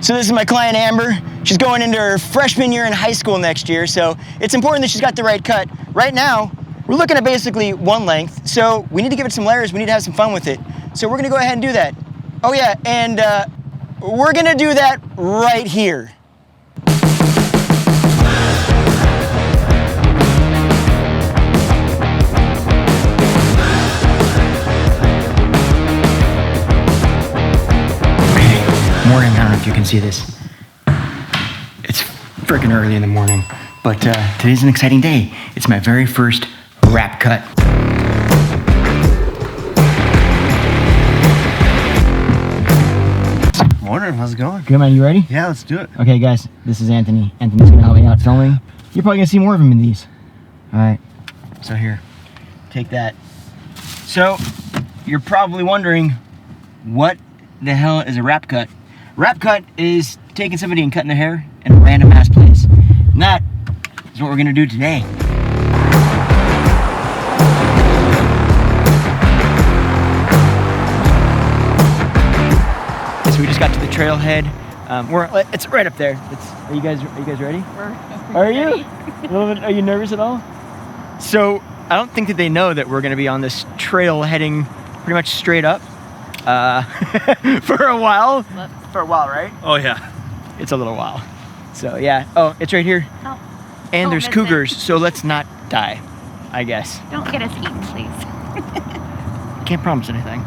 So this is my client Amber. She's going into her freshman year in high school next year, so it's important that she's got the right cut. Right now, we're looking at basically one length, so we need to give it some layers, we need to have some fun with it. So we're gonna go ahead and do that. Oh yeah, and we're gonna do that right here. Morning, I don't know if you can see this. It's freaking early in the morning, but today's an exciting day. It's my very first wrap cut. Morning, how's it going? Good, man, you ready? Yeah, let's do it. Okay, guys, this is Anthony. Anthony's gonna help me out filming. You're probably gonna see more of him in these. All right, so here, take that. So, you're probably wondering, what the hell is a wrap cut? Wrap cut is taking somebody and cutting their hair in a random ass place. And that is what we're gonna do today. So we just got to the trailhead. It's right up there. Are you guys ready? Are you? A little bit, are you nervous at all? So I don't think that they know that we're gonna be on this trail heading pretty much straight up. For a while. For a while, right? Oh yeah. It's a little while. So yeah. Oh, it's right here. Oh. And there's cougars, so let's not die, I guess. Don't get us eaten, please. Can't promise anything.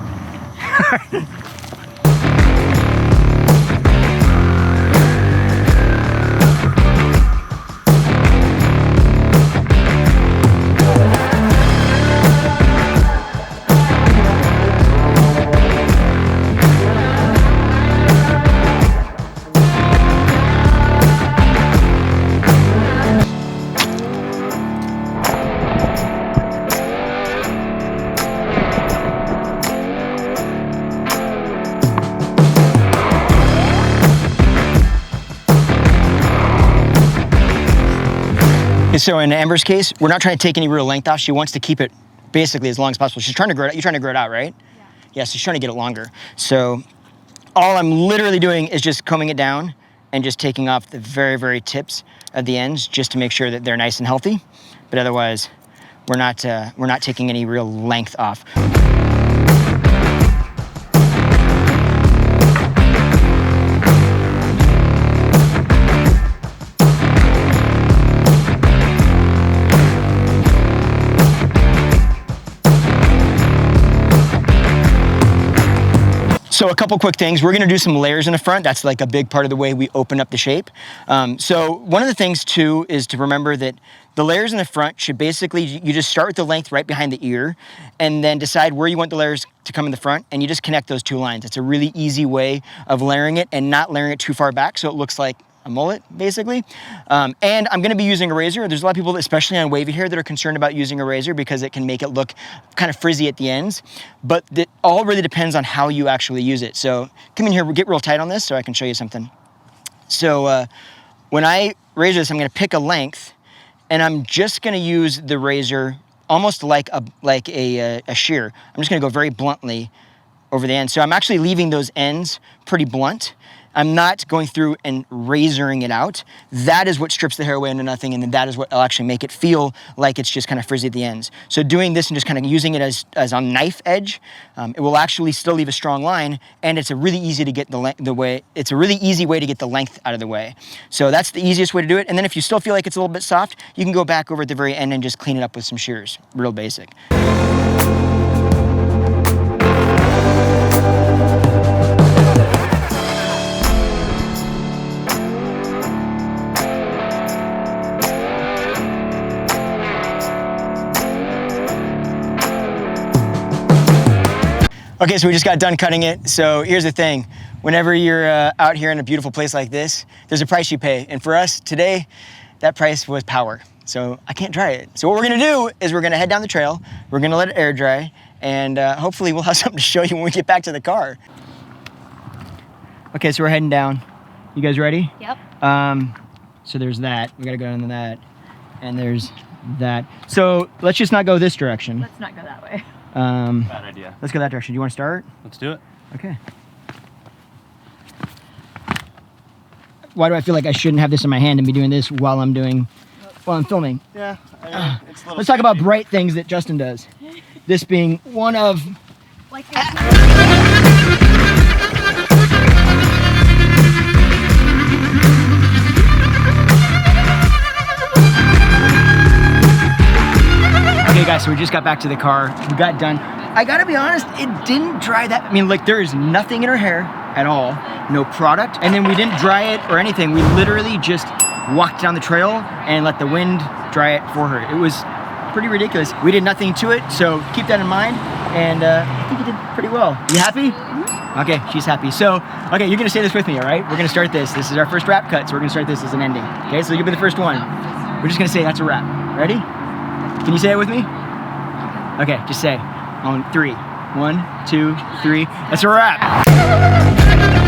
So in Amber's case, we're not trying to take any real length off. She wants to keep it basically as long as possible. She's trying to grow it out. You're trying to grow it out, right? Yeah. Yeah, so she's trying to get it longer. So all I'm literally doing is just combing it down and just taking off the very, very tips of the ends just to make sure that they're nice and healthy. But otherwise, we're not taking any real length off. So a couple quick things. We're gonna do some layers in the front. That's like a big part of the way we open up the shape. So one of the things too is to remember that the layers in the front should basically, you just start with the length right behind the ear and then decide where you want the layers to come in the front and you just connect those two lines. It's a really easy way of layering it and not layering it too far back so it looks like a mullet, basically. And I'm gonna be using a razor. There's a lot of people, especially on wavy hair, that are concerned about using a razor because it can make it look kind of frizzy at the ends. But it all really depends on how you actually use it. So come in here, we'll get real tight on this so I can show you something. So when I razor this, I'm gonna pick a length and I'm just gonna use the razor almost like a shear. I'm just gonna go very bluntly over the end. So I'm actually leaving those ends pretty blunt. I'm not going through and razoring it out. That is what strips the hair away into nothing, and then that is what will actually make it feel like it's just kind of frizzy at the ends. So doing this and just kind of using it as a knife edge, it will actually still leave a strong line, and it's a really easy to get it's a really easy way to get the length out of the way. So that's the easiest way to do it. And then if you still feel like it's a little bit soft, you can go back over at the very end and just clean it up with some shears. Real basic. Okay, so we just got done cutting it. So here's the thing. Whenever you're out here in a beautiful place like this, there's a price you pay. And for us today, that price was power. So I can't dry it. So what we're gonna do is we're gonna head down the trail, we're gonna let it air dry, and hopefully we'll have something to show you when we get back to the car. Okay, so we're heading down. You guys ready? Yep. So there's that, we gotta go into that, and there's that. So let's just not go this direction. Let's not go that way. Bad idea. Let's go that direction. Do you want to start? Let's do it. Okay. why do I feel like I shouldn't have this in my hand and be doing this while I'm filming? Yeah. I mean, it's a little Let's talk about bright things that Justin does. This being one of. Like Okay guys, so we just got back to the car. We got done. I gotta be honest, it didn't dry that. I mean, like there is nothing in her hair at all, no product. And then we didn't dry it or anything. We literally just walked down the trail and let the wind dry it for her. It was pretty ridiculous. We did nothing to it, so keep that in mind. And I think you did pretty well. You happy? Okay, she's happy. So, okay, you're gonna say this with me, all right? We're gonna start this. This is our first wrap cut, so we're gonna start this as an ending. Okay, so you'll be the first one. We're just gonna say that's a wrap. Ready? Can you say it with me? Okay, just say on 3. 1, 2, 3. That's a wrap.